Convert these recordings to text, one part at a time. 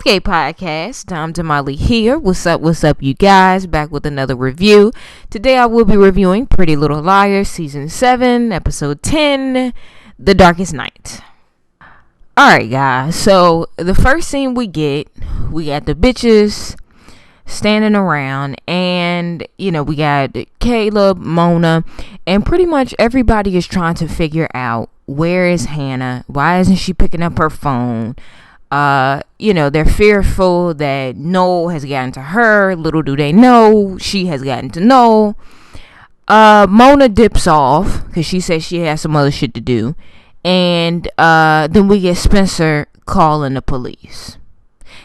Gay Podcast. Dom Damali here. What's up, you guys? Back with another review. Today I will be reviewing Pretty Little Liars, Season 7, Episode 10, The Darkest Night. Alright, guys. So, the first scene we got the bitches standing around, and, we got Caleb, Mona, and pretty much everybody is trying to figure out, where is Hannah? Why isn't she picking up her phone? They're fearful that Noel has gotten to her. Little do they know, she has gotten to Noel. Mona dips off because she says she has some other shit to do. And then we get Spencer calling the police.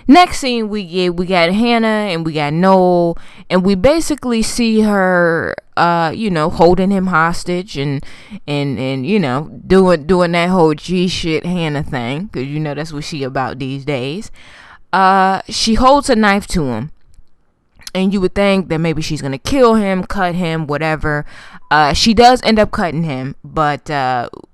Next scene we got Hannah and we got Noel, and we basically see her holding him hostage and doing that whole G shit Hannah thing, because that's what she about these days. She holds a knife to him, and you would think that maybe she's gonna kill him, cut him, whatever. She does end up cutting him, but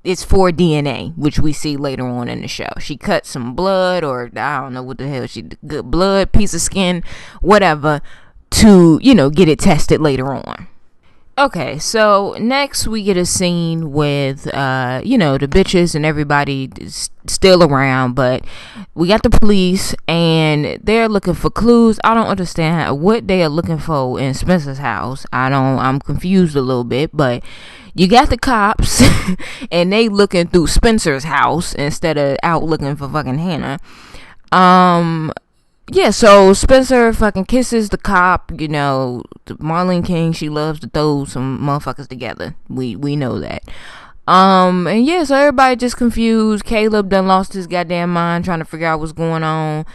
it's for DNA, which we see later on in the show. She cut some blood, or I don't know what the hell good blood, piece of skin, whatever, to get it tested later on. Okay, so next we get a scene with the bitches and everybody is still around, but we got the police and they're looking for clues. I don't understand what they are looking for in Spencer's house. I'm confused a little bit, but you got the cops and they looking through Spencer's house instead of out looking for fucking Hannah. Yeah, so Spencer fucking kisses the cop. Marlene King, she loves to throw some motherfuckers together. We know that. And yeah, so everybody just confused. Caleb done lost his goddamn mind trying to figure out what's going on.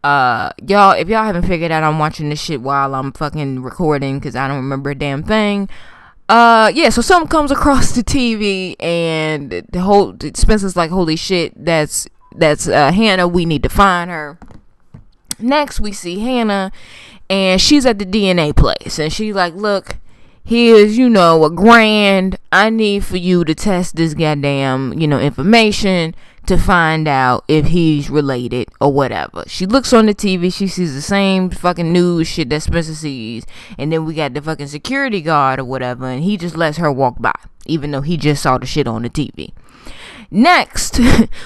Y'all, if y'all haven't figured out, I'm watching this shit while I'm fucking recording because I don't remember a damn thing. Yeah, so something comes across the TV and Spencer's like, holy shit, that's Hannah. We need to find her. Next, we see Hannah, and she's at the DNA place, and she's like, look, here's, a grand. I need for you to test this goddamn, information to find out if he's related or whatever. She looks on the TV, she sees the same fucking news shit that Spencer sees, and then we got the fucking security guard or whatever, and he just lets her walk by, even though he just saw the shit on the TV. Next,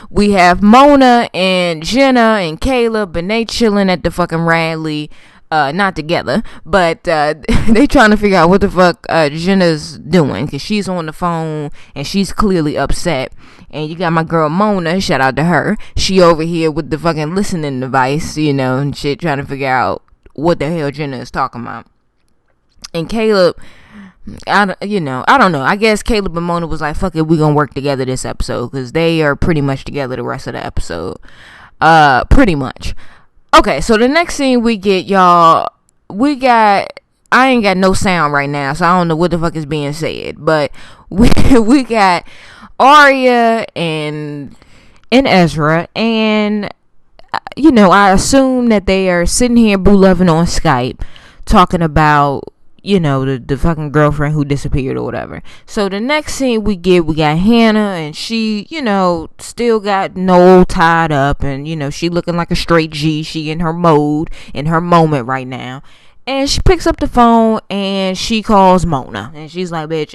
we have Mona and Jenna and Caleb, and they chilling at the fucking Radley. Not together, but they trying to figure out what the fuck Jenna's doing, because she's on the phone and she's clearly upset. And you got my girl Mona, shout out to her. She over here with the fucking listening device, and shit, trying to figure out what the hell Jenna is talking about. And Caleb, I don't know. I guess Caleb and Mona was like, fuck it, we gonna work together this episode, because they are pretty much together the rest of the episode. Pretty much. Okay, so the next scene we get, y'all, I ain't got no sound right now, so I don't know what the fuck is being said, but we got Arya and Ezra, and I assume that they are sitting here boo loving on Skype, talking about the fucking girlfriend who disappeared or whatever. So the next scene we got Hannah, and she, still got Noel tied up, and, she looking like a straight G. She in her mode, in her moment right now. And she picks up the phone, and she calls Mona. And she's like, bitch,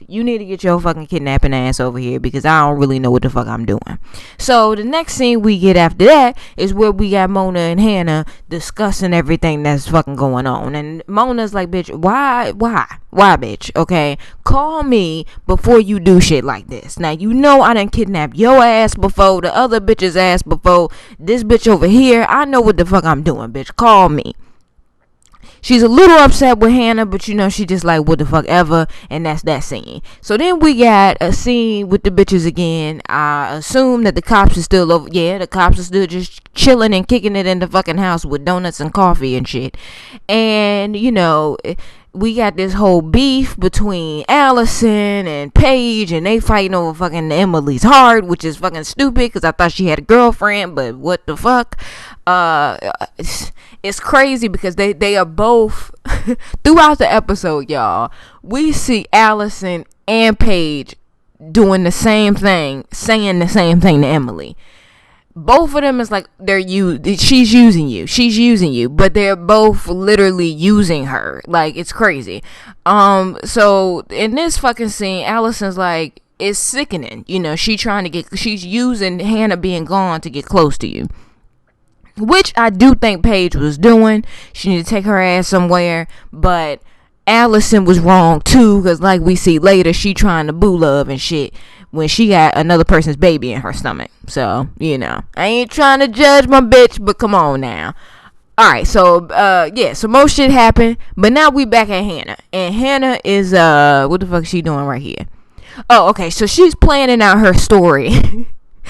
you need to get your fucking kidnapping ass over here, because I don't really know what the fuck I'm doing. So the next scene we get after that is where we got Mona and Hannah discussing everything that's fucking going on. And Mona's like, bitch, why, bitch? Okay, call me before you do shit like this. Now, I done kidnapped your ass before, the other bitch's ass before, this bitch over here. I know what the fuck I'm doing, bitch. Call me. She's a little upset with Hannah, but she just like, what the fuck ever, and that's that scene. So then we got a scene with the bitches again. I assume that the cops are still over. Yeah, the cops are still just chilling and kicking it in the fucking house with donuts and coffee and shit. And, we got this whole beef between Allison and Paige, and they fighting over fucking Emily's heart, which is fucking stupid, because I thought she had a girlfriend, but what the fuck? It's crazy because they are both throughout the episode, y'all. We see Allison and Paige doing the same thing, saying the same thing to Emily. both of them is like she's using you, but they're both literally using her. Like, it's crazy. So in this fucking scene, Allison's like, it's sickening, she's using Hannah being gone to get close to you, which I do think Paige was doing. She needed to take her ass somewhere, but Allison was wrong too, because like we see later, she trying to boo love and shit when she got another person's baby in her stomach. So, I ain't trying to judge my bitch, but come on now. Alright, so, so most shit happened, but now we back at Hannah. And Hannah is, what the fuck is she doing right here? Oh, okay, so she's planning out her story.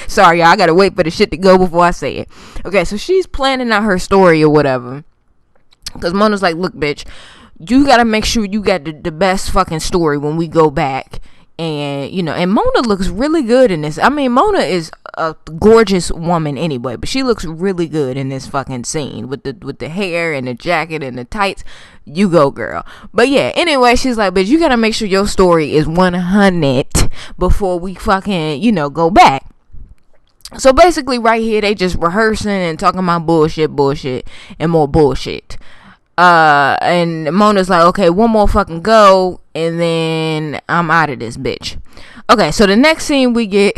Sorry, y'all, I gotta wait for the shit to go before I say it. Okay, so she's planning out her story or whatever. Because Mona's like, look, bitch, you gotta make sure you got the best fucking story when we go back. And, and Mona looks really good in this. I mean, Mona is a gorgeous woman anyway, but she looks really good in this fucking scene with the hair and the jacket and the tights. You go, girl. But yeah, anyway, she's like, but you gotta make sure your story is 100 before we fucking, go back. So basically right here, they just rehearsing and talking about bullshit and more bullshit. And Mona's like, okay, one more fucking go, and then I'm out of this bitch. Okay, so the next scene we get,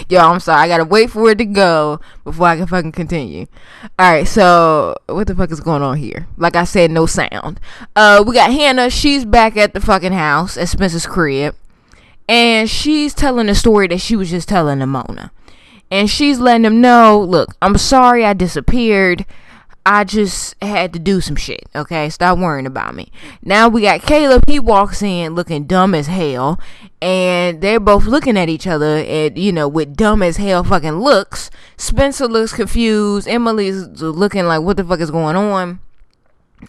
yo, I'm sorry, I gotta wait for it to go before I can fucking continue. Alright, so, what the fuck is going on here? Like I said, no sound. We got Hannah, she's back at the fucking house, at Spencer's crib, and she's telling the story that she was just telling to Mona. And she's letting him know, look, I'm sorry I disappeared. I just had to do some shit, okay? Stop worrying about me. Now we got Caleb. He walks in looking dumb as hell. And they're both looking at each other and, with dumb as hell fucking looks. Spencer looks confused. Emily's looking like, what the fuck is going on?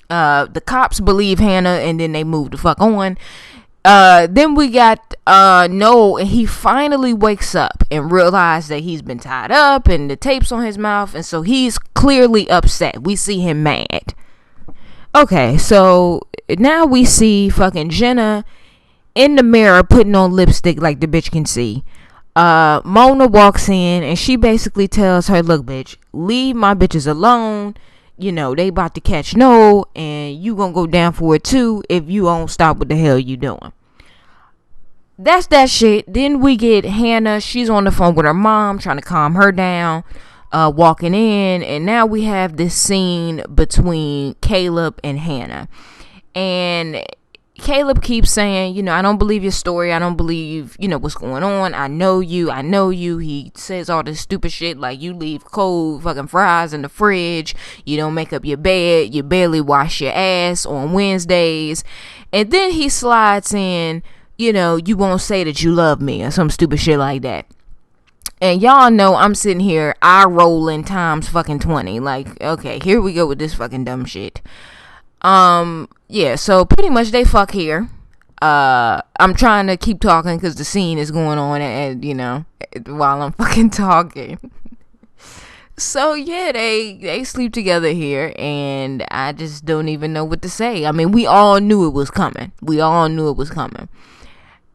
The cops believe Hannah and then they move the fuck on. Then we got Noel, and he finally wakes up and realizes that he's been tied up and the tape's on his mouth, and so he's clearly upset. We see him mad. Okay, so now we see fucking Jenna in the mirror putting on lipstick like the bitch can see. Mona walks in and she basically tells her, look, bitch, leave my bitches alone. They about to catch Noel, and you gonna go down for it too if you don't stop what the hell you doing. That's that shit. Then we get Hannah. She's on the phone with her mom, trying to calm her down, walking in, and now we have this scene between Caleb and Hannah. And Caleb keeps saying, I don't believe your story. I don't believe, what's going on. I know you. He says all this stupid shit like you leave cold fucking fries in the fridge. You don't make up your bed. You barely wash your ass on Wednesdays. And then he slides in, you won't say that you love me or some stupid shit like that. And y'all know I'm sitting here eye rolling times fucking 20. Like, okay, here we go with this fucking dumb shit. Yeah, so pretty much they fuck here. I'm trying to keep talking because the scene is going on and while I'm fucking talking. So yeah, they sleep together here, and I just don't even know what to say. I mean, we all knew it was coming.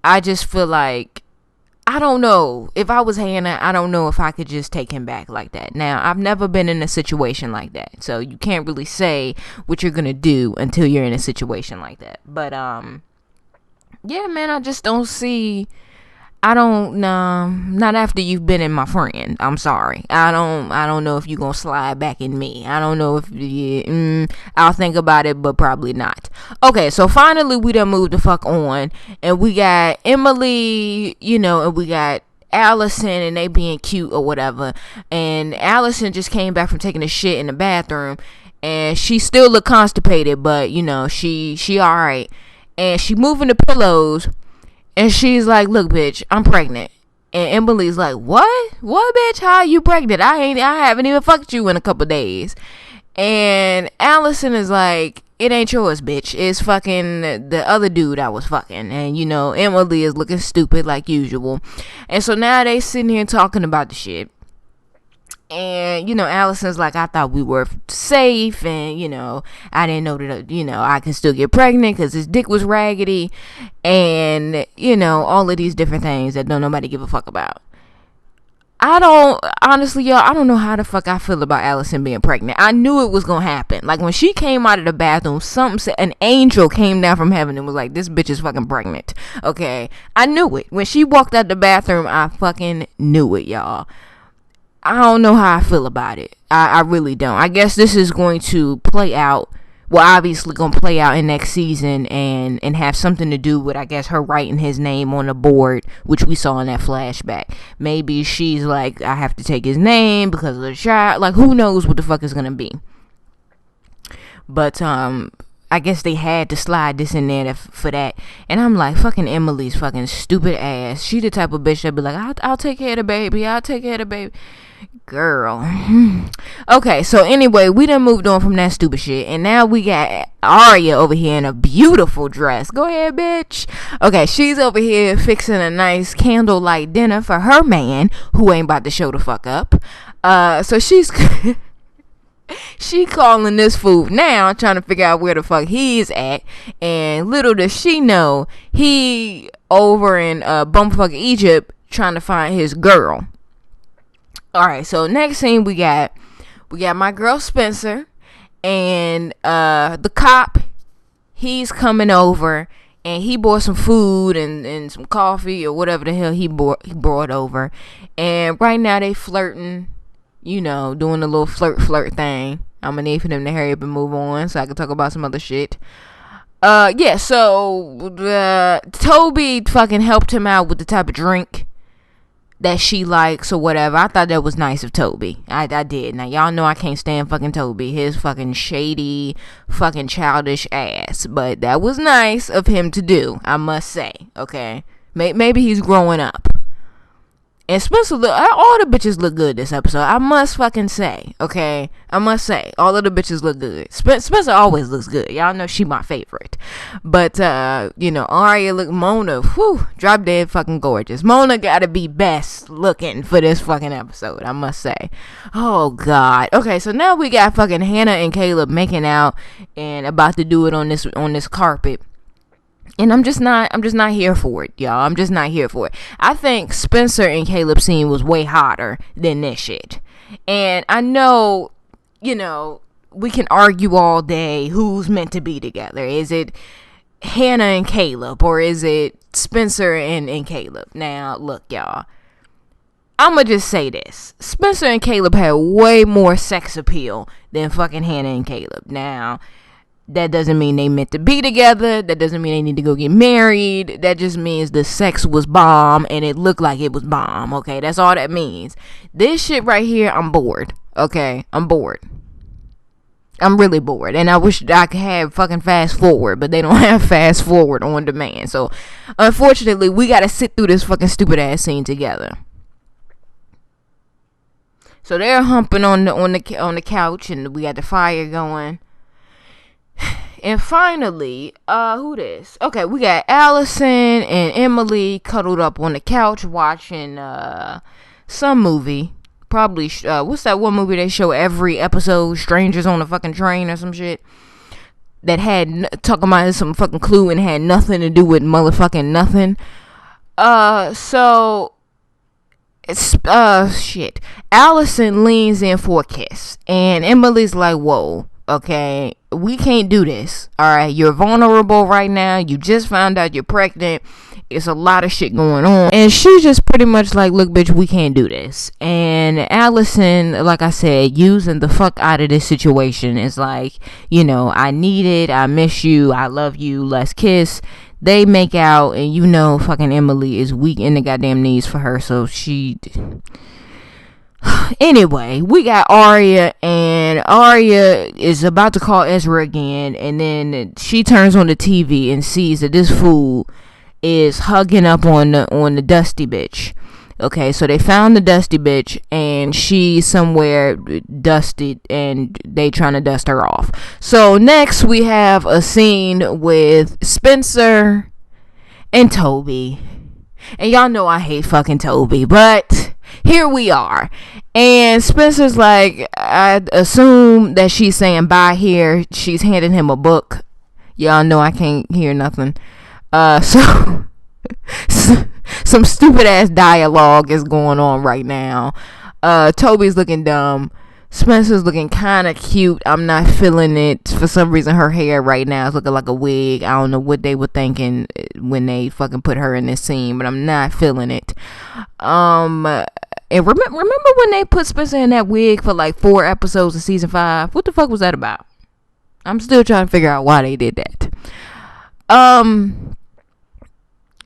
I just feel like, I don't know. If I was Hannah, I don't know if I could just take him back like that. Now, I've never been in a situation like that, so you can't really say what you're gonna do until you're in a situation like that. But yeah, man, I just don't see. I don't know. Not after you've been in my friend. I'm sorry. I don't know if you're gonna slide back in me. I don't know if I'll think about it, but probably not. Okay, so finally we done moved the fuck on, and we got Emily, and we got Allison, and they being cute or whatever. And Allison just came back from taking a shit in the bathroom, and she still look constipated, but she all right. And she moving the pillows. And she's like, look, bitch, I'm pregnant. And Emily's like, what? What, bitch? How are you pregnant? I haven't even fucked you in a couple days. And Allison is like, it ain't yours, bitch. It's fucking the other dude I was fucking. And, Emily is looking stupid like usual. And so now they sitting here talking about the shit. And, Allison's like, I thought we were safe. And, I didn't know that, I can still get pregnant because his dick was raggedy. And, all of these different things that don't nobody give a fuck about. honestly, y'all, I don't know how the fuck I feel about Allison being pregnant. I knew it was gonna happen. Like, when she came out of the bathroom, something said, an angel came down from heaven and was like, this bitch is fucking pregnant. Okay? I knew it. When she walked out the bathroom, I fucking knew it, y'all. I don't know how I feel about it. I really don't. I guess this is going to play out. Well, obviously going to play out in next season and have something to do with, I guess, her writing his name on the board, which we saw in that flashback. Maybe she's like, I have to take his name because of the child. Like, who knows what the fuck is going to be. But, I guess they had to slide this in there for that. And I'm like, fucking Emily's fucking stupid ass. She the type of bitch that be like, I'll take care of the baby. I'll take care of the baby. Girl. Okay, so anyway, we done moved on from that stupid shit. And now we got Arya over here in a beautiful dress. Go ahead, bitch. Okay, she's over here fixing a nice candlelight dinner for her man, who ain't about to show the fuck up. So she's... she calling this food now, trying to figure out where the fuck he's at. And little does she know, he over in bumfuck Egypt trying to find his girl. Alright, so next scene we got my girl Spencer and the cop. He's coming over and he bought some food and some coffee or whatever the hell he brought over. And right now they flirting, you know, doing a little flirt thing. I'm gonna need for them to hurry up and move on so I can talk about some other shit. Yeah, so Toby fucking helped him out with the type of drink that she likes or whatever. I thought that was nice of Toby. I did. Now, y'all know I can't stand fucking Toby. His fucking shady, fucking childish ass. But that was nice of him to do, I must say. Okay? Maybe he's growing up. And Spencer, all the bitches look good this episode. I must fucking say, okay? I must say, all of the bitches look good. Spencer always looks good. Y'all know she my favorite. But, you know, Arya Mona, whew, drop dead fucking gorgeous. Mona gotta be best looking for this fucking episode, I must say. Oh, God. Okay, so now we got fucking Hannah and Caleb making out and about to do it on this carpet. And I'm just not here for it, y'all. I'm just not here for it. I think Spencer and Caleb's scene was way hotter than this shit. And I know, you know, we can argue all day who's meant to be together. Is it Hannah and Caleb, or is it Spencer and Caleb? Now, look, y'all. I'ma just say this. Spencer and Caleb had way more sex appeal than fucking Hannah and Caleb. Now, that doesn't mean they meant to be together. That doesn't mean they need to go get married. That just means the sex was bomb and it looked like it was bomb. Okay, that's all that means. This shit right here, I'm bored. Okay, I'm bored. I'm really bored. And I wish I could have fucking fast forward, but they don't have fast forward on demand. So, unfortunately, we gotta sit through this fucking stupid ass scene together. So they're humping on the couch, and we got the fire going. And finally, who this? Okay, we got Allison and Emily cuddled up on the couch watching some movie. Probably, what's that one movie they show every episode? Strangers on a fucking Train or some shit. That had, talking about some fucking clue and had nothing to do with motherfucking nothing. So, it's, shit. Allison leans in for a kiss. And Emily's like, whoa. Okay, we can't do this. Alright, you're vulnerable right now. You just found out you're pregnant. It's a lot of shit going on. And she's just pretty much like, look, bitch, we can't do this. And Allison, like I said, using the fuck out of this situation is like, you know, I need it. I miss you. I love you. Let's kiss. They make out, and you know, fucking Emily is weak in the goddamn knees for her. So she... Anyway, we got Arya, and Arya is about to call Ezra again, and then she turns on the TV and sees that this fool is hugging up on the dusty bitch. Okay, so they found the dusty bitch, and she's somewhere dusted, and they trying to dust her off. So next we have a scene with Spencer and Toby. And y'all know I hate fucking Toby, but here we are. And Spencer's like, I assume that she's saying bye here. She's handing him a book. Y'all know I can't hear nothing. So Some stupid ass dialogue is going on right now. Toby's looking dumb. Spencer's looking kind of cute. I'm not feeling it. For some reason, her hair right now is looking like a wig. I don't know what they were thinking when they fucking put her in this scene, but I'm not feeling it. And remember when they put Spencer in that wig for like 4 episodes of season 5? What the fuck was that about? I'm still trying to figure out why they did that.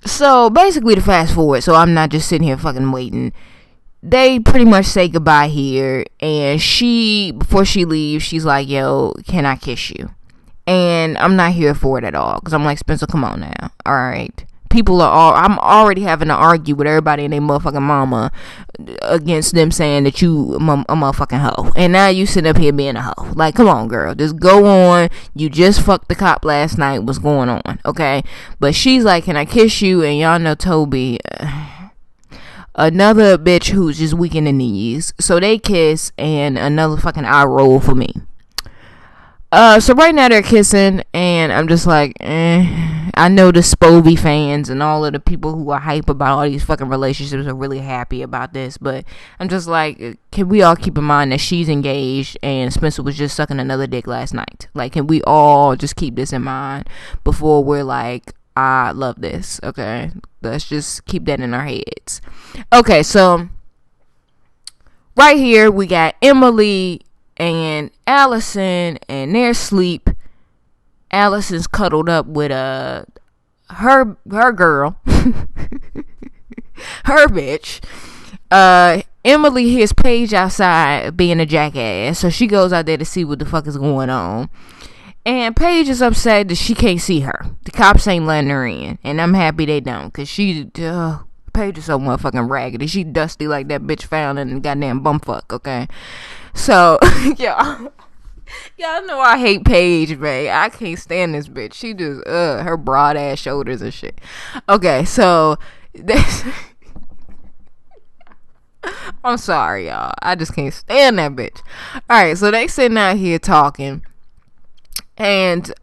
So basically, to fast forward, so I'm not just sitting here fucking waiting. They pretty much say goodbye here, and before she leaves, she's like, yo, can I kiss you? And I'm not here for it at all, because I'm like, Spencer, come on now, alright? I'm already having to argue with everybody and their motherfucking mama against them saying that you a motherfucking hoe. And now you sitting up here being a hoe. Like, come on, girl. Just go on. You just fucked the cop last night. What's going on? Okay? But she's like, can I kiss you? And y'all know Toby, another bitch who's just weak in the knees. So they kiss, and another fucking eye roll for me. So right now they're kissing, and I'm just like, I know the Spovey fans and all of the people who are hype about all these fucking relationships are really happy about this, but I'm just like, can we all keep in mind that she's engaged and Spencer was just sucking another dick last night? Like, can we all just keep this in mind before we're like, I love this, okay? Let's just keep that in our heads. Okay, so right here we got Emily and Allison, and they're asleep. Allison's cuddled up with her girl, her bitch. Emily hears Paige outside being a jackass, so she goes out there to see what the fuck is going on. And Paige is upset that she can't see her. The cops ain't letting her in, and I'm happy they don't, cause Paige is so motherfucking raggedy. She dusty like that bitch found in the goddamn bumfuck. Okay. So, y'all know I hate Paige, man. I can't stand this bitch. She just, her broad ass shoulders and shit. Okay, so, I'm sorry, y'all. I just can't stand that bitch. Alright, so they sitting out here talking. And, this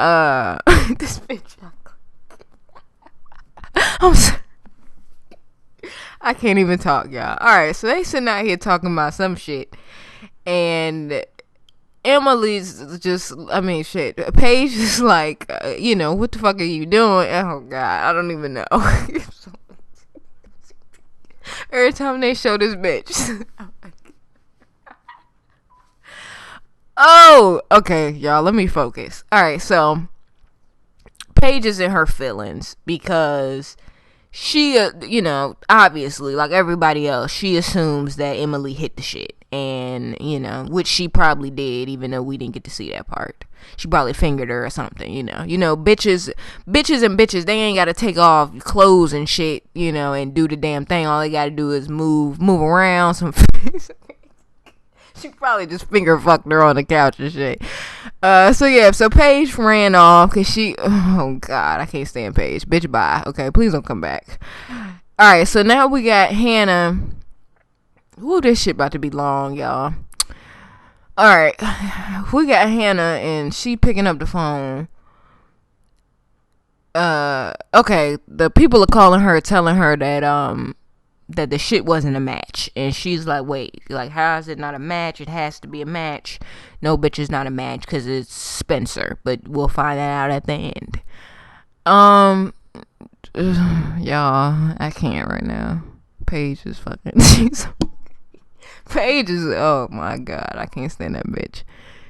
bitch, I'm sorry. I can't even talk, y'all. Alright, so they sitting out here talking about some shit. And Emily's just, Paige is like, what the fuck are you doing? Oh, God, I don't even know. Every time they show this bitch. Oh, okay, y'all, let me focus. Alright, so Paige is in her feelings because she, obviously, like everybody else, she assumes that Emily hit the shit. And, which she probably did, even though we didn't get to see that part. She probably fingered her or something, bitches, they ain't gotta take off clothes and shit, and do the damn thing. All they gotta do is move around some. She probably just finger fucked her on the couch and shit. So Paige ran off because oh God, I can't stand Paige. Bitch, bye. Okay, please don't come back. Alright, so now we got Hannah. Ooh, this shit about to be long, y'all. Alright, we got Hannah and she picking up the phone. Okay, the people are calling her, telling her that that the shit wasn't a match. And she's like, wait, like, how is it not a match? It has to be a match. No, bitch, it's not a match because it's Spencer. But we'll find that out at the end. Y'all, I can't right now. Paige is fucking... Paige is... Oh, my God. I can't stand that bitch.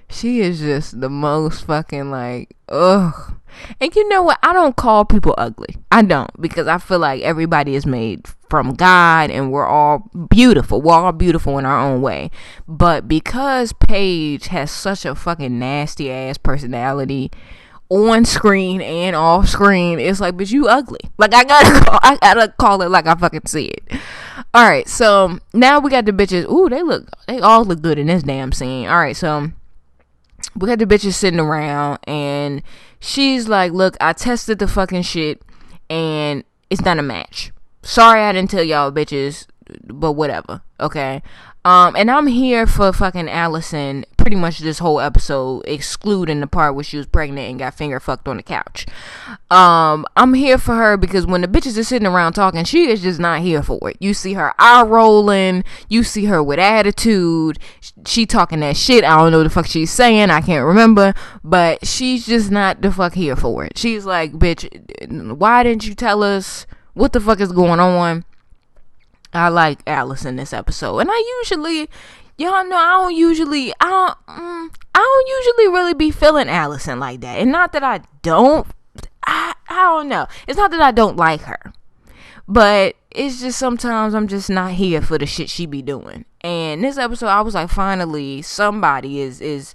She is just the most fucking, like... Ugh. And you know what? I don't call people ugly. I don't. Because I feel like everybody is made from God and we're all beautiful. We're all beautiful in our own way. But because Paige has such a fucking nasty ass personality on screen and off screen, it's like, bitch, you ugly. Like, I gotta call it like I fucking see it. Alright, so now we got the bitches. Ooh, they all look good in this damn scene. Alright, so we got the bitches sitting around and she's like, look, I tested the fucking shit and it's not a match. Sorry I didn't tell y'all bitches, but whatever. Okay. And I'm here for fucking Allison pretty much this whole episode, excluding the part where she was pregnant and got finger fucked on the couch. I'm here for her because when the bitches are sitting around talking, she is just not here for it. You see her eye rolling, you see her with attitude, she talking that shit. I don't know what the fuck she's saying, I can't remember, but she's just not the fuck here for it. She's like, bitch, why didn't you tell us what the fuck is going on? I like Allison this episode, and I usually, y'all know, I don't usually really be feeling Allison like that, and not that I don't, I don't know, it's not that I don't like her, but it's just sometimes I'm just not here for the shit she be doing. And this episode, I was like, finally, somebody is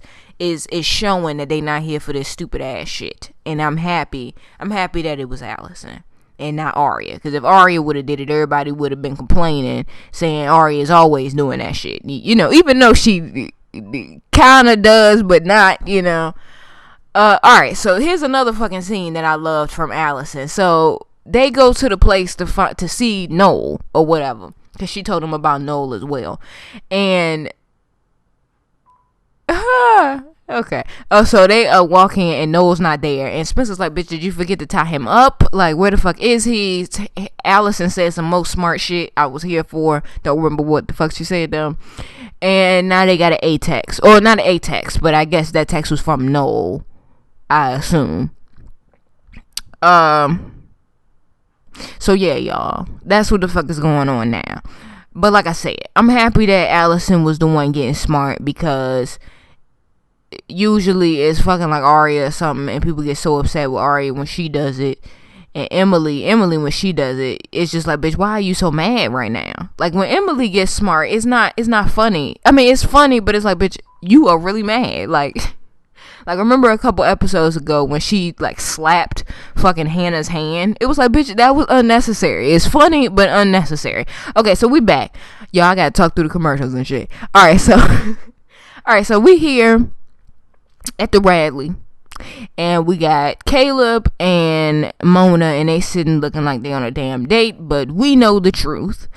showing that they not here for this stupid ass shit, and I'm happy that it was Allison and not Arya, because if Arya would have did it, everybody would have been complaining, saying Arya is always doing that shit, you know, even though she kind of does, but not, you know. Alright, so here's another fucking scene that I loved from Allison. So they go to the place to see Noel or whatever, because she told him about Noel as well, and okay. Oh, so they are walking and Noel's not there. And Spencer's like, bitch, did you forget to tie him up? Like, where the fuck is he? Allison said some most smart shit I was here for. Don't remember what the fuck she said though. And now they got an A text. Or not an A text, but I guess that text was from Noel, I assume. So yeah, y'all. That's what the fuck is going on now. But like I said, I'm happy that Allison was the one getting smart, because usually it's fucking like Arya or something, and people get so upset with Arya when she does it, and Emily when she does it, it's just like, bitch, why are you so mad right now? Like, when Emily gets smart, it's not funny. I mean, it's funny, but it's like, bitch, you are really mad. Like remember a couple episodes ago when she like slapped fucking Hannah's hand? It was like, bitch, that was unnecessary. It's funny but unnecessary. Okay, so we back, y'all. I gotta talk through the commercials and shit. Alright, so we here at the Radley, and we got Caleb and Mona, and they sitting looking like they on a damn date, but we know the truth.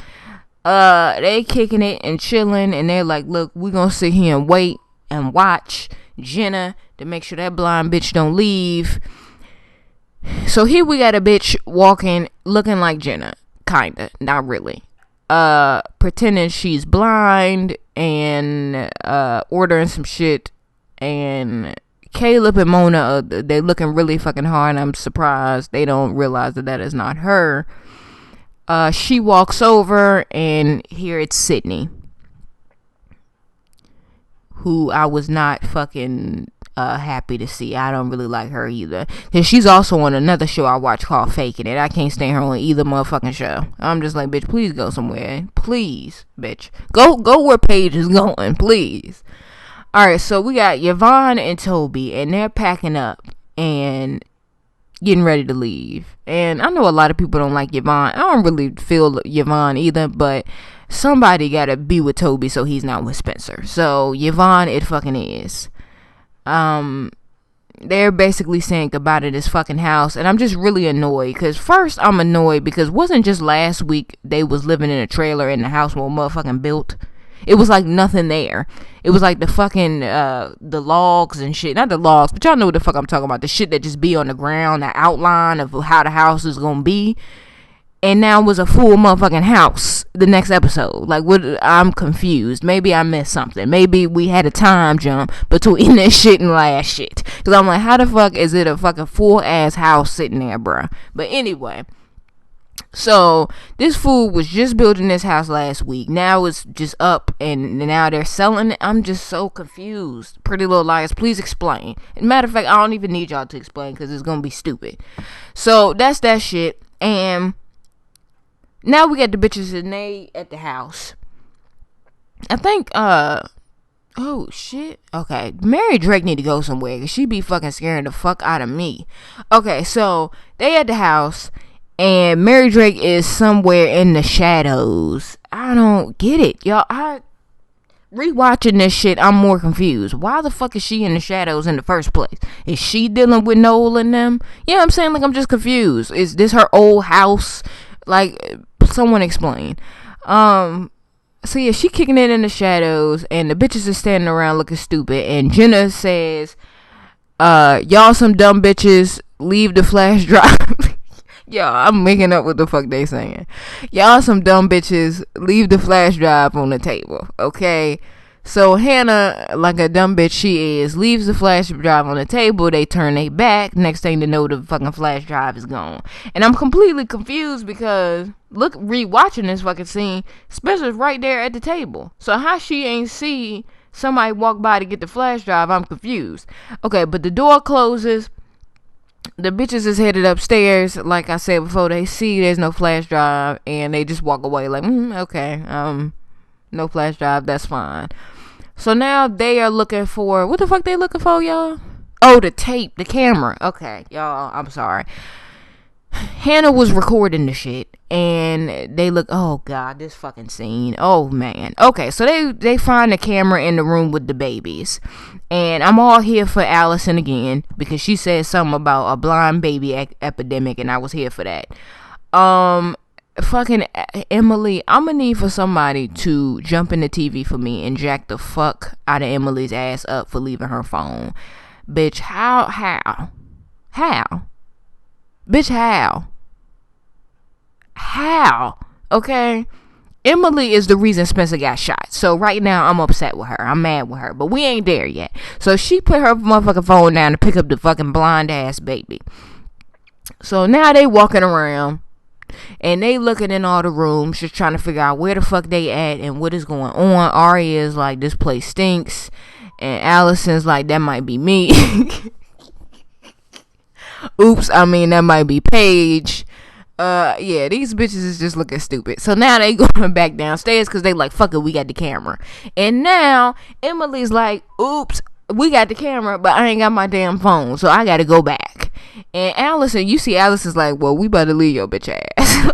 They kicking it and chilling, and they're like, look, we gonna sit here and wait and watch Jenna to make sure that blind bitch don't leave. So here we got a bitch walking looking like Jenna, kinda, not really, pretending she's blind and ordering some shit. And Caleb and Mona, they looking really fucking hard. I'm surprised they don't realize that is not her. She walks over, and here it's Sydney, who I was not fucking happy to see. I don't really like her either, because she's also on another show I watch called Faking It. I can't stand her on either motherfucking show. I'm just like, bitch, please go somewhere. Please, bitch. Go where Paige is going, please. Alright, so we got Yvonne and Toby, and they're packing up and getting ready to leave. And I know a lot of people don't like Yvonne. I don't really feel Yvonne either, but somebody gotta be with Toby so he's not with Spencer. So Yvonne, it fucking is. They're basically saying goodbye to this fucking house, and I'm just really annoyed, because first I'm annoyed because wasn't just last week they was living in a trailer and the house was motherfucking built? It was like nothing there. It was like the fucking the logs and shit. Not the logs, but y'all know what the fuck I'm talking about. The shit that just be on the ground, the outline of how the house is gonna be. And now it was a full motherfucking house the next episode. Like, what? I'm confused. Maybe I missed something. Maybe we had a time jump between this shit and last shit. Because I'm like, how the fuck is it a fucking full ass house sitting there, bruh? But anyway. So this fool was just building this house last week. Now it's just up, and now they're selling it. I'm just so confused. Pretty Little Liars, please explain. Matter of fact, I don't even need y'all to explain, because it's gonna be stupid. So that's that shit. And now we got the bitches and they at the house. I think oh shit. Okay, Mary Drake need to go somewhere, because she be fucking scaring the fuck out of me. Okay, so they at the house, and Mary Drake is somewhere in the shadows. I don't get it, y'all. Rewatching this shit, I'm more confused. Why the fuck is she in the shadows in the first place? Is she dealing with Noel and them? Yeah, I'm saying, like, I'm just confused. Is this her old house? Like, someone explain. So yeah, she kicking it in the shadows, and the bitches are standing around looking stupid. And Jenna says, y'all some dumb bitches, leave the flash drive." Yo, I'm making up what the fuck they saying. "Y'all some dumb bitches, leave the flash drive on the table." Okay. So Hannah, like a dumb bitch she is, leaves the flash drive on the table. They turn their back. Next thing to know, the fucking flash drive is gone. And I'm completely confused because rewatching this fucking scene, Spencer's right there at the table. So how she ain't see somebody walk by to get the flash drive? I'm confused. Okay, but the door closes. The bitches is headed upstairs. Like I said before, they see there's no flash drive and they just walk away like, okay, no flash drive, that's fine. So now they are looking for, what the fuck they looking for, y'all? Oh, the tape, the camera. Okay, y'all, I'm sorry. Hannah was recording the shit, and they look, oh god, this fucking scene. Oh man. Okay, so they find the camera in the room with the babies, and I'm all here for Allison again because she said something about a blind baby epidemic, and I was here for that. Fucking Emily, I'm gonna need for somebody to jump in the TV for me and jack the fuck out of Emily's ass up for leaving her phone. Bitch, how? Bitch, how? Okay? Emily is the reason Spencer got shot. So right now, I'm upset with her. I'm mad with her. But we ain't there yet. So she put her motherfucking phone down to pick up the fucking blind ass baby. So now they walking around. And they looking in all the rooms, just trying to figure out where the fuck they at and what is going on. Aria is like, this place stinks. And Allison's like, that might be me. Oops, I mean, that might be Paige. Yeah, these bitches is just looking stupid. So now they going back downstairs because they like, fuck it, we got the camera. And now Emily's like, oops, we got the camera, but I ain't got my damn phone, so I gotta go back. And Allison, you see Allison's like, well, we better leave your bitch ass.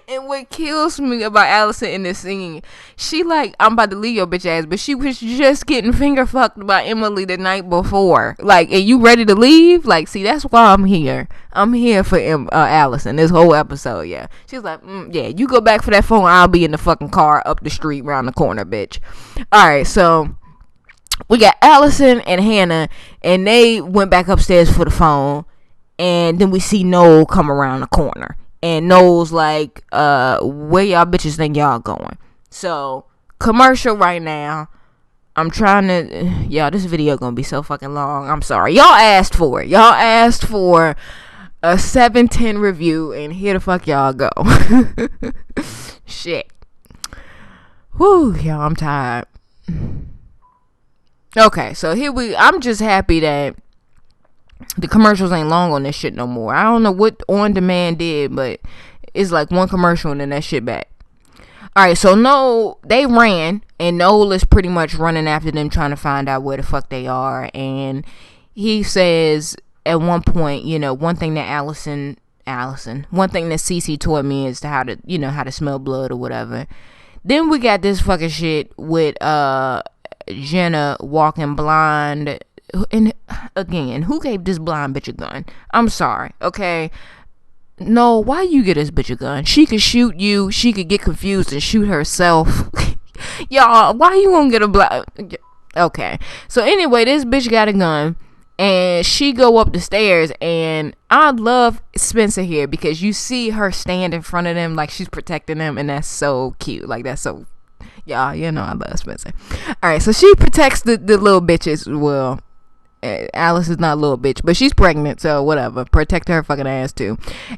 And what kills me about Allison in this scene, she like, I'm about to leave your bitch ass, but she was just getting finger fucked by Emily the night before. Like, are you ready to leave? Like, see, that's why I'm here. I'm here for Allison this whole episode, yeah. She's like, yeah, you go back for that phone, I'll be in the fucking car up the street around the corner, bitch. Alright, so we got Allison and Hannah, and they went back upstairs for the phone, and then we see Noel come around the corner. And Noel's like, where y'all bitches think y'all going? So, commercial right now. I'm trying to, y'all, this video gonna be so fucking long. I'm sorry. Y'all asked for it. Y'all asked for a 7-10 review, and here the fuck y'all go. Shit. Whew, y'all, I'm tired. Okay, so I'm just happy that the commercials ain't long on this shit no more. I don't know what On Demand did, but it's like one commercial and then that shit back. Alright, so they ran, and Noel is pretty much running after them trying to find out where the fuck they are. And he says at one point, you know, one thing that one thing that Cece taught me is how to smell blood or whatever. Then we got this fucking shit with Jenna walking blind. And again, who gave this blind bitch a gun? I'm sorry, okay? No, why you get this bitch a gun? She could shoot you. She could get confused and shoot herself. Y'all, why you gonna get a blind? Okay, so anyway, this bitch got a gun, and she go up the stairs, and I love Spencer here because you see her stand in front of them like she's protecting them, and that's so cute. Like, that's so, y'all, you know I love Spencer. Alright, so she protects the little bitches. Well, Alice is not a little bitch, but she's pregnant, so whatever. Protect her fucking ass too.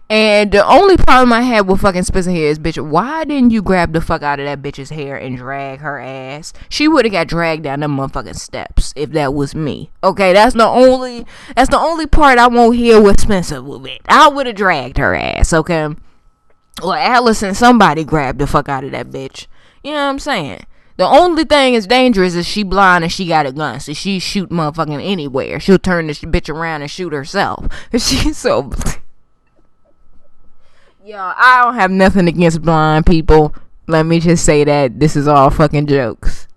And the only problem I had with fucking Spencer here is, bitch, why didn't you grab the fuck out of that bitch's hair and drag her ass? She would have got dragged down them motherfucking steps if that was me. Okay, that's the only part I won't hear with Spencer with it. I would have dragged her ass, okay? Well, Alice and somebody grabbed the fuck out of that bitch. You know what I'm saying? The only thing is dangerous is she blind and she got a gun. So she shoot motherfucking anywhere. She'll turn this bitch around and shoot herself. She's so... Y'all, I don't have nothing against blind people. Let me just say that. This is all fucking jokes.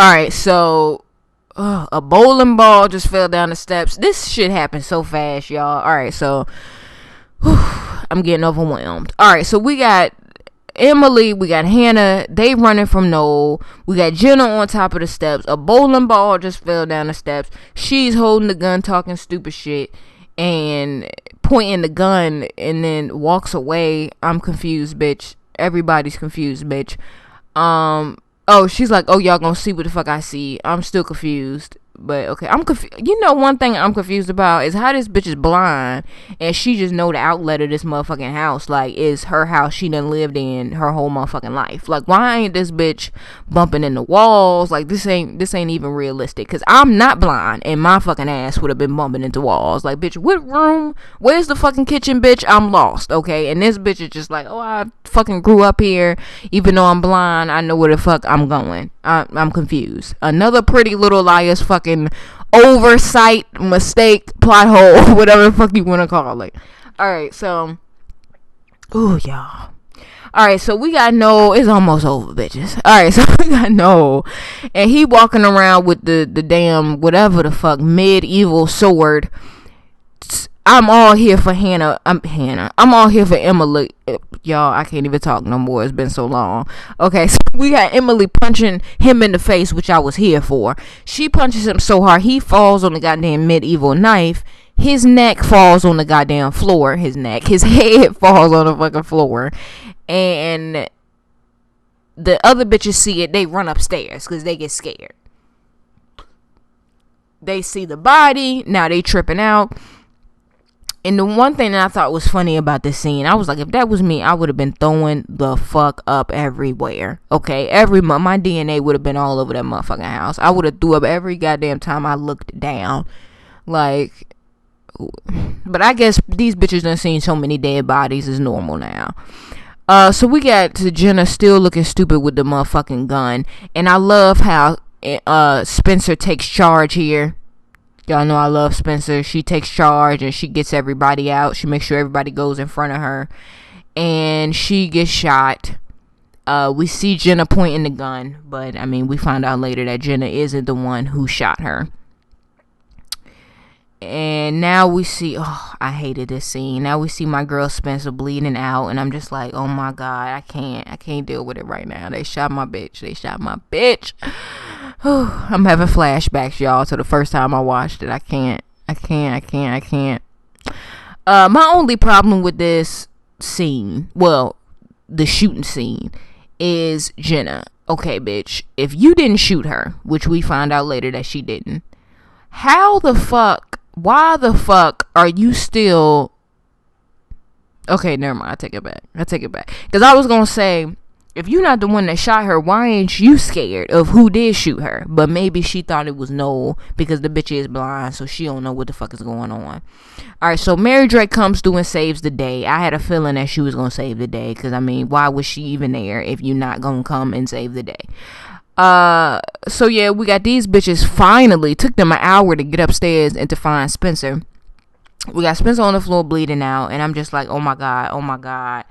Alright, so... a bowling ball just fell down the steps. This shit happened so fast, y'all. Alright, so... I'm getting overwhelmed. Alright, so we got... Emily, we got Hannah, they running from Noel. We got Jenna on top of the steps. A bowling ball just fell down the steps. She's holding the gun, talking stupid shit, and pointing the gun, and then walks away. I'm confused, bitch. Everybody's confused, bitch. Oh, she's like, oh, y'all gonna see what the fuck I see. I'm still confused. But okay, I'm confused. You know, one thing I'm confused about is how this bitch is blind and she just know the outlet of this motherfucking house. Like, is her house she done lived in her whole motherfucking life. Like, why ain't this bitch bumping in the walls? Like, this ain't even realistic. Cause I'm not blind and my fucking ass would have been bumping into walls. Like, bitch, what room? Where's the fucking kitchen, bitch? I'm lost, okay? And this bitch is just like, oh, I fucking grew up here. Even though I'm blind, I know where the fuck I'm going. I'm confused. Another Pretty Little Liars fucking oversight, mistake, plot hole, whatever the fuck you want to call it. Alright, so ooh, y'all. Alright, so we got Noel. It's almost over, bitches. Alright, so we got Noel, and he walking around with the damn whatever the fuck medieval sword. I'm all here for Hannah. I'm all here for Emily. Y'all, I can't even talk no more. It's been so long. Okay, so we got Emily punching him in the face, which I was here for. She punches him so hard, he falls on the goddamn medieval knife. His neck falls on the goddamn floor. His head falls on the fucking floor. And the other bitches see it. They run upstairs because they get scared. They see the body. Now they tripping out. And the one thing that I thought was funny about this scene, I was like, if that was me, I would have been throwing the fuck up everywhere. Okay, my DNA would have been all over that motherfucking house. I would have threw up every goddamn time I looked down. Like, but I guess these bitches done seen so many dead bodies is normal now. So we got to Jenna still looking stupid with the motherfucking gun. And I love how Spencer takes charge here. Y'all know I love Spencer. She takes charge and she gets everybody out. She makes sure everybody goes in front of her. And she gets shot. We see Jenna pointing the gun. But, I mean, we find out later that Jenna isn't the one who shot her. And now we see, oh, I hated this scene. Now we see my girl Spencer bleeding out. And I'm just like, oh my God, I can't deal with it right now. They shot my bitch. I'm having flashbacks, y'all, to the first time I watched it. I can't. My only problem with this scene, well, the shooting scene, is Jenna. Okay, bitch, if you didn't shoot her, which we find out later that she didn't, why the fuck are you still... Okay, never mind, I take it back. Because I was going to say, if you're not the one that shot her, why ain't you scared of who did shoot her? But maybe she thought it was Noel because the bitch is blind, so she don't know what the fuck is going on. Alright, so Mary Drake comes through and saves the day. I had a feeling that she was going to save the day because, I mean, why was she even there if you're not going to come and save the day? So yeah, we got these bitches finally. Took them an hour to get upstairs and to find Spencer. We got Spencer on the floor bleeding out, and I'm just like, oh my God.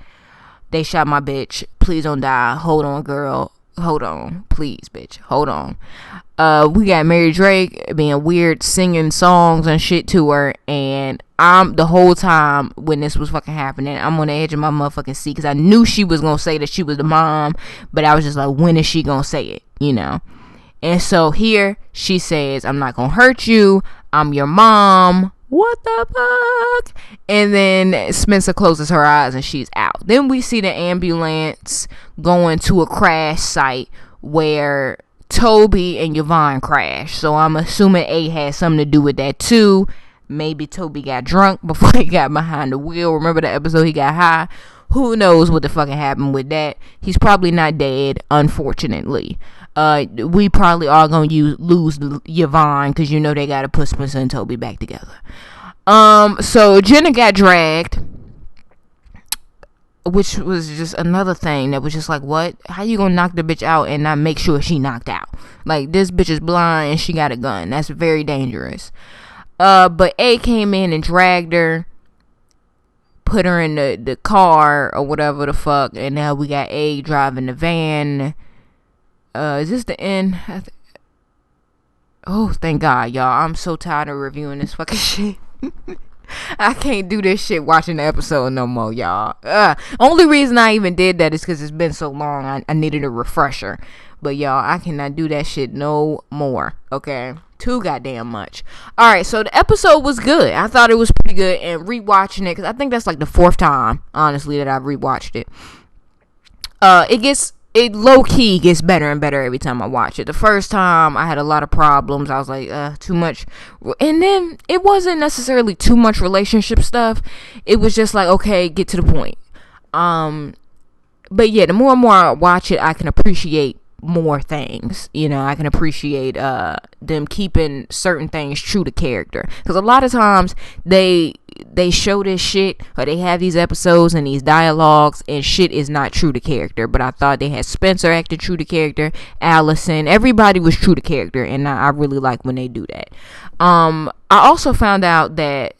They shot my bitch. Please don't die. Hold on, girl. Hold on. Please, bitch. Hold on. We got Mary Drake being weird, singing songs and shit to her. And I'm, the whole time when this was fucking happening, I'm on the edge of my motherfucking seat. Because I knew she was going to say that she was the mom. But I was just like, when is she going to say it? You know? And so here she says, I'm not going to hurt you. I'm your mom. What the fuck? And then Spencer closes her eyes and she's out. Then we see the ambulance going to a crash site where Toby and Yvonne crashed. So I'm assuming A had something to do with that too. Maybe Toby got drunk before he got behind the wheel. Remember the episode he got high? Who knows what the fucking happened with that? He's probably not dead, unfortunately. We probably are gonna lose Yvonne because you know they gotta put Spencer and Toby back together. So Jenna got dragged, which was just another thing that was just like, what? How you gonna knock the bitch out and not make sure she knocked out? Like, this bitch is blind and she got a gun. That's very dangerous. But A came in and dragged her, put her in the car or whatever the fuck, and now we got A driving the van. Is this the end? Oh, thank God, y'all. I'm so tired of reviewing this fucking shit. I can't do this shit watching the episode no more, y'all. Only reason I even did that is because it's been so long. I needed a refresher. But y'all, I cannot do that shit no more. Okay? Too goddamn much. Alright, so the episode was good. I thought it was pretty good. And rewatching it, because I think that's like the 4th time, honestly, that I've rewatched it. It low-key gets better and better every time I watch it. The first time, I had a lot of problems. I was like, too much. And then, it wasn't necessarily too much relationship stuff. It was just like, okay, get to the point. But yeah, the more and more I watch it, I can appreciate more things. I can appreciate them keeping certain things true to character. Because a lot of times, they show this shit, or they have these episodes and these dialogues, and shit is not true to character. But I thought they had Spencer acting true to character, Allison, everybody was true to character, and I really like when they do that. I also found out that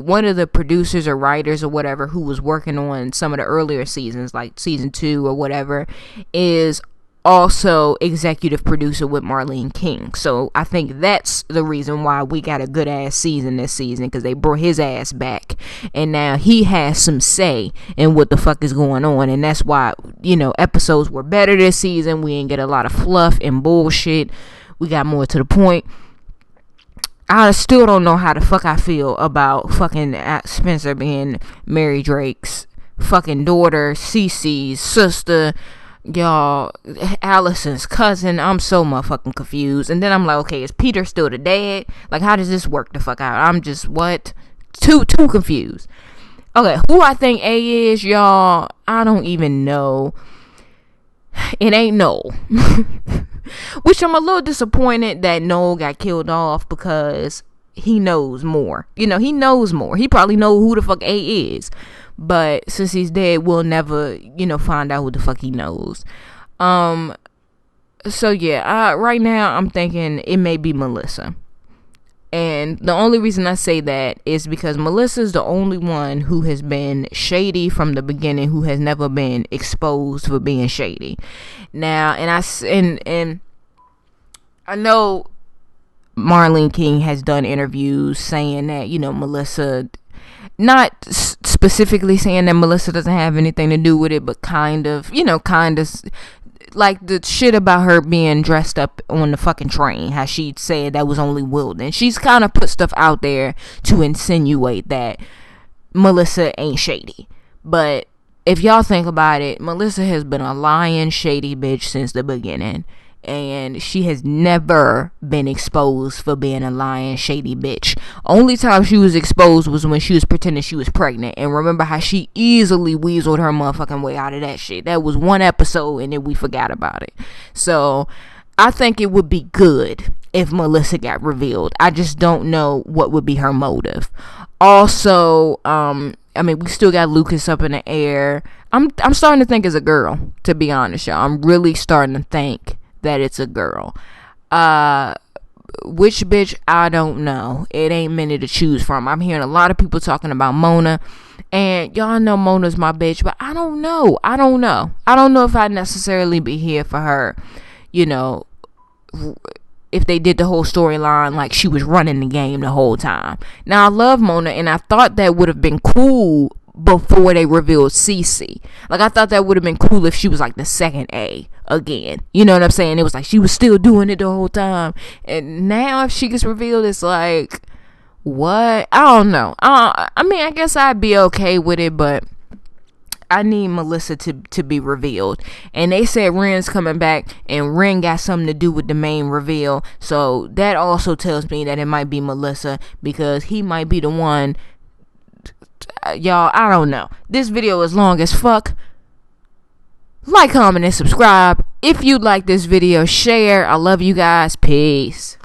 one of the producers or writers or whatever, who was working on some of the earlier seasons, like season 2 or whatever, is also executive producer with Marlene King. So I think that's the reason why we got a good ass season this season, because they brought his ass back, and now he has some say in what the fuck is going on. And that's why, episodes were better this season. We didn't get a lot of fluff and bullshit. We got more to the point. I still don't know how the fuck I feel about fucking Spencer being Mary Drake's fucking daughter, Cece's sister, y'all, Allison's cousin. I'm so motherfucking confused. And then I'm like, okay, is Peter still the dad? Like, how does this work the fuck out? I'm just, what? Too confused. Okay, who I think A is, y'all, I don't even know. It ain't Noel. Which I'm a little disappointed that Noel got killed off, because he knows more. He knows more. He probably knows who the fuck A is. But since he's dead, we'll never, find out who the fuck he knows. So yeah, right now I'm thinking it may be Melissa. And the only reason I say that is because Melissa's the only one who has been shady from the beginning, who has never been exposed for being shady. Now, and I know Marlene King has done interviews saying that, Melissa, not specifically saying that Melissa doesn't have anything to do with it, but kind of like the shit about her being dressed up on the fucking train, how she said that was only Wilden. She's kind of put stuff out there to insinuate that Melissa ain't shady. But if y'all think about it, Melissa has been a lying, shady bitch since the beginning. And she has never been exposed for being a lying, shady bitch. Only time she was exposed was when she was pretending she was pregnant. And remember how she easily weaseled her motherfucking way out of that shit. That was one episode and then we forgot about it. So I think it would be good if Melissa got revealed. I just don't know what would be her motive. Also, we still got Lucas up in the air. I'm starting to think it's a girl, to be honest, y'all. I'm really starting to think that it's a girl. Which bitch, I don't know. It ain't many to choose from. I'm hearing a lot of people talking about Mona, and y'all know Mona's my bitch, but I don't know if I'd necessarily be here for her, if they did the whole storyline like she was running the game the whole time. Now, I love Mona, and I thought that would have been cool before they revealed Cece. Like, I thought that would have been cool if she was like the second A again. You know what I'm saying? It was like she was still doing it the whole time. And now if she gets revealed, it's like, what? I don't know. I guess I'd be okay with it, but I need Melissa to be revealed. And they said Ren's coming back, and Ren got something to do with the main reveal. So that also tells me that it might be Melissa, because he might be the one. Y'all, I don't know. This video is long as fuck. Like, comment, and subscribe. If you like this video, share. I love you guys. Peace.